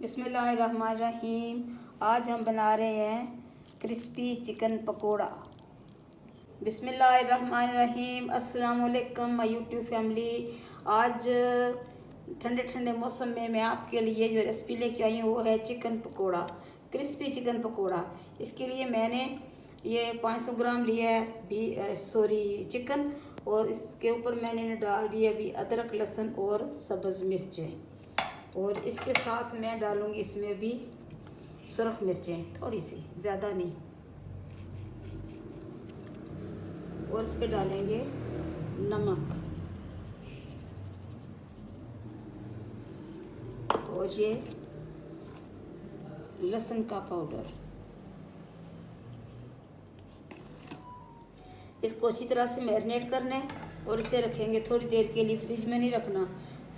बिस्मिल्लाहिर्रहमानिर्रहीम। आज हम बना रहे हैं क्रिस्पी चिकन पकोड़ा। बिस्मिल्लाहिर्रहमानिर्रहीम। अस्सलाम वालेकुम माय यूट्यूब फैमिली। आज ठंडे ठंडे मौसम में मैं आपके लिए जो रेसिपी लेके आई हूँ वो है chicken pakora, crispy chicken pakora. इसके लिए मैंने ये 500 ग्राम लिया है चिकन, और इसके ऊपर मैंने डाल दिया अभी अदरक, लहसुन और सब्ज़ मिर्चें, और इसके साथ मैं डालूँगी इसमें भी सुरख मिर्चें, थोड़ी सी, ज़्यादा नहीं, और इस पर डालेंगे नमक और ये लहसुन का पाउडर। इसको अच्छी तरह से मैरिनेट करना है और इसे रखेंगे थोड़ी देर के लिए। फ्रिज में नहीं रखना,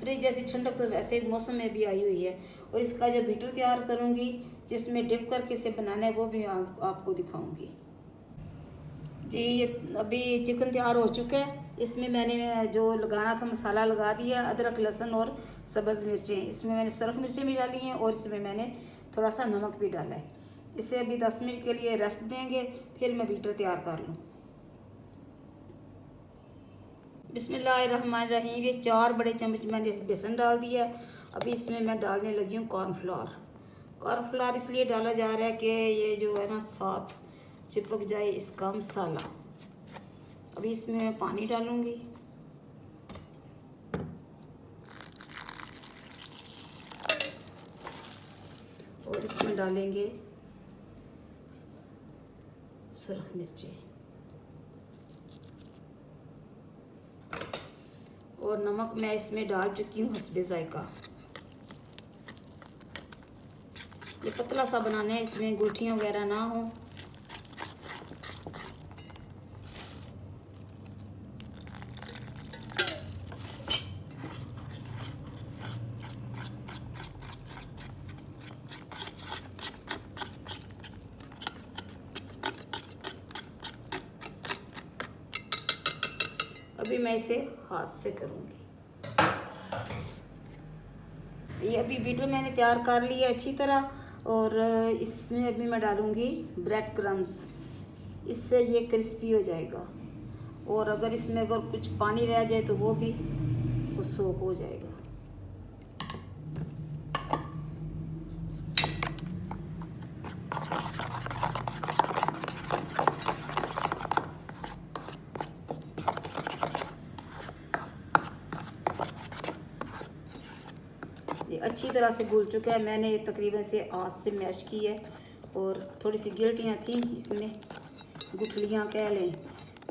फ्रिज जैसी ठंडक तो वैसे मौसम में भी आई हुई है। और इसका जो बैटर तैयार करूँगी जिसमें डिप करके इसे बनाना है वो भी आपको दिखाऊंगी जी। ये अभी चिकन तैयार हो चुका है। इसमें मैंने जो लगाना था मसाला लगा दिया, अदरक, लहसुन और सब्ज़ मिर्चें। इसमें मैंने सुरख मिर्चें भी डाली हैं और इसमें मैंने थोड़ा सा नमक भी डाला है। इसे अभी 10 मिनट के लिए रेस्ट देंगे, फिर मैं बैटर तैयार कर लूँ। बिस्मिल्लाहिर्रहमानिर्रहीम। ये 4 बड़े चम्मच मैंने बेसन डाल दिया। अभी इसमें मैं डालने लगी हूँ कॉर्नफ्लोर। कॉर्नफ्लोर इसलिए डाला जा रहा है कि ये जो है ना साथ चिपक जाए इसका मसाला। अभी इसमें मैं पानी डालूँगी, और इसमें डालेंगे सुरख मिर्चें और नमक मैं इसमें डाल चुकी हूँ हस्बे जायका। ये पतला सा बनाना है, इसमें गुठलियाँ वगैरह ना हो। अभी मैं इसे हाथ से करूँगी। ये अभी बैटर मैंने तैयार कर लिया अच्छी तरह, और इसमें अभी मैं डालूँगी ब्रेड क्रम्स। इससे ये क्रिस्पी हो जाएगा, और अगर इसमें अगर कुछ पानी रह जाए तो वो भी सोख हो जाएगा। ये अच्छी तरह से घुल चुका है। मैंने तकरीबन से हाथ से मैश की है, और थोड़ी सी गिल्टियाँ थी इसमें, गुठलियाँ कह लें,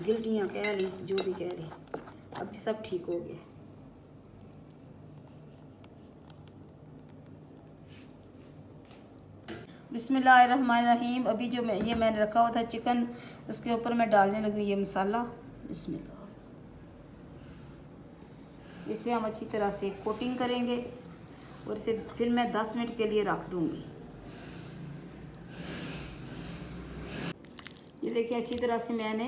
गिल्टियाँ कह लें, जो भी कह लें। अब सब ठीक हो गया। बिस्मिल्लाहिर्रहमानिर्रहीम। अभी जो मैंने रखा हुआ था चिकन, उसके ऊपर मैं डालने लगी ये मसाला। बिस्मिल्लाह। इसे हम अच्छी तरह से कोटिंग करेंगे, और इसे फिर मैं 10 मिनट के लिए रख दूँगी। ये देखिए अच्छी तरह से मैंने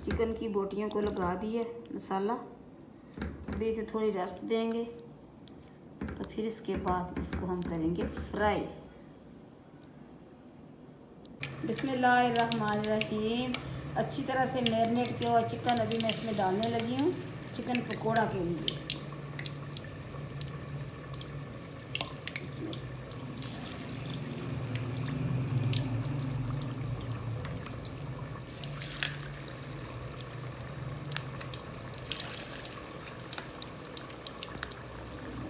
चिकन की बोटियों को लगा दिया मसाला। अभी इसे थोड़ी रेस्ट देंगे, तो फिर इसके बाद इसको हम करेंगे फ्राई। बिस्मिल्लाहिर्रहमानिर्रहीम। अच्छी तरह से मैरिनेट किया हुआ चिकन अभी मैं इसमें डालने लगी हूँ चिकन पकोड़ा के लिए।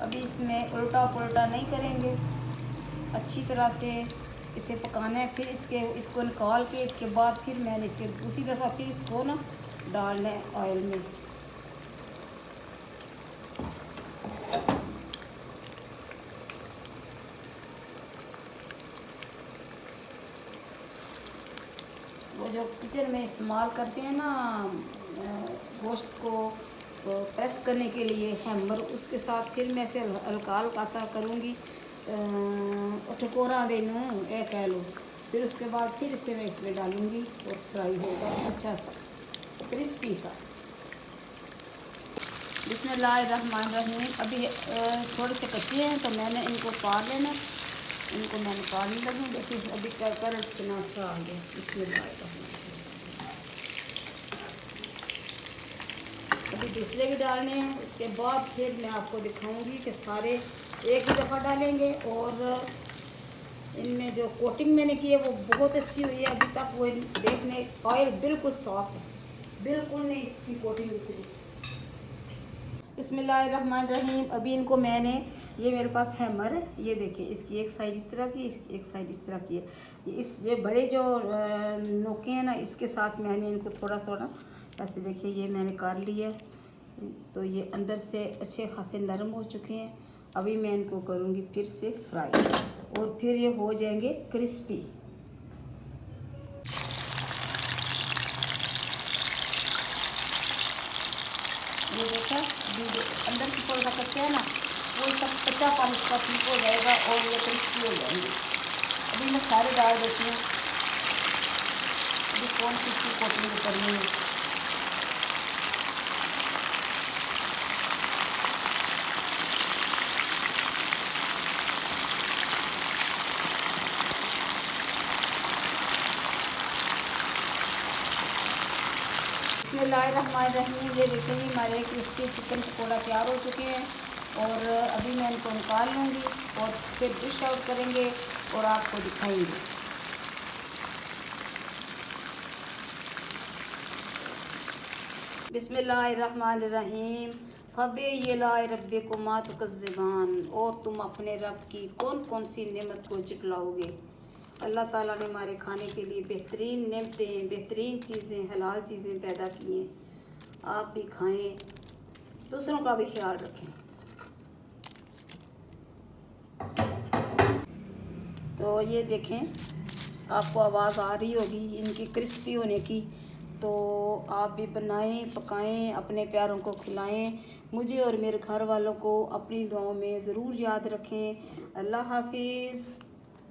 अभी इसमें उल्टा पुल्टा नहीं करेंगे, अच्छी तरह से इसे पकाना है। फिर इसको निकाल के इसके बाद फिर मैंने इसके दूसरी दफ़ा फिर इसको ना डालना है ऑयल में। वो जो किचन में इस्तेमाल करते हैं ना गोश्त को प्रेस करने के लिए हैमर, उसके साथ फिर मैं इसे हल्का हल्का सा करूँगी, टकोरा दे लूँ ये कह लो। फिर उसके बाद फिर इसे मैं इसमें डालूँगी और फ्राई होगा अच्छा सा क्रिस्पी सा। बिस्मिल्लाहिर्रहमानिर्रहीम। अभी थोड़े से कच्चे हैं तो मैंने इनको काट लेना। इनको मैंने काटने लगी। देखिए अभी कलर कितना अच्छा आ गया। बिस्मिल्लाहिर्रहमानिर्रहीम। अभी दूसरे भी डालने हैं। उसके बाद फिर मैं आपको दिखाऊंगी कि सारे एक ही दफ़ा डालेंगे। और इनमें जो कोटिंग मैंने की है वो बहुत अच्छी हुई है। अभी तक वो देखने ऑयल बिल्कुल सॉफ्ट है, बिल्कुल नहीं इसकी कोटिंग उतरी। बिस्मिल्लाहिर्रहमानिर्रहीम। अभी इनको मैंने, ये मेरे पास हैमर है, ये देखिए इसकी एक साइड इस तरह की, एक साइड इस तरह की है। इस ये बड़े जो नोके हैं ना, इसके साथ मैंने इनको थोड़ा थोड़ा ऐसे, देखिए ये मैंने कर लिया है। तो ये अंदर से अच्छे खासे नरम हो चुके हैं। अभी मैं इनको करूँगी फिर से फ्राई और फिर ये हो जाएंगे क्रिस्पी। ये देखा, अंदर की थोड़ा सा कच्चा है ना, वो सब कच्चा पानी इसका ठीक हो जाएगा और ये क्रिस्पी हो जाएंगे। अभी मैं सारे डाल देती हूँ। अभी कौन सी इसकी कोटिंग करनी है। बिस्मिल्लाहिर्रहमानिर्रहीम। ये देखिए हमारे क्रिस्पी चिकन पकौड़ा तैयार हो चुके हैं। और अभी मैं इनको निकाल लूँगी और फिर डिश आउट करेंगे और आपको दिखाएंगे। बिस्मिल्लाहिर्रहमानिर्रहीम। फबे ये लाए रब्बे को मात का ज़बान। और तुम अपने रब की कौन कौन सी नेमत को जुटलाओगे। अल्लाह ताला ने हमारे खाने के लिए बेहतरीन नेमतें, बेहतरीन चीज़ें, हलाल चीज़ें पैदा की हैं। आप भी खाएं, दूसरों का भी ख्याल रखें। तो ये देखें, आपको आवाज़ आ रही होगी इनकी क्रिस्पी होने की। तो आप भी बनाएं, पकाएं, अपने प्यारों को खिलाएं। मुझे और मेरे घर वालों को अपनी दुआओं में ज़रूर याद रखें। अल्लाह हाफिज़।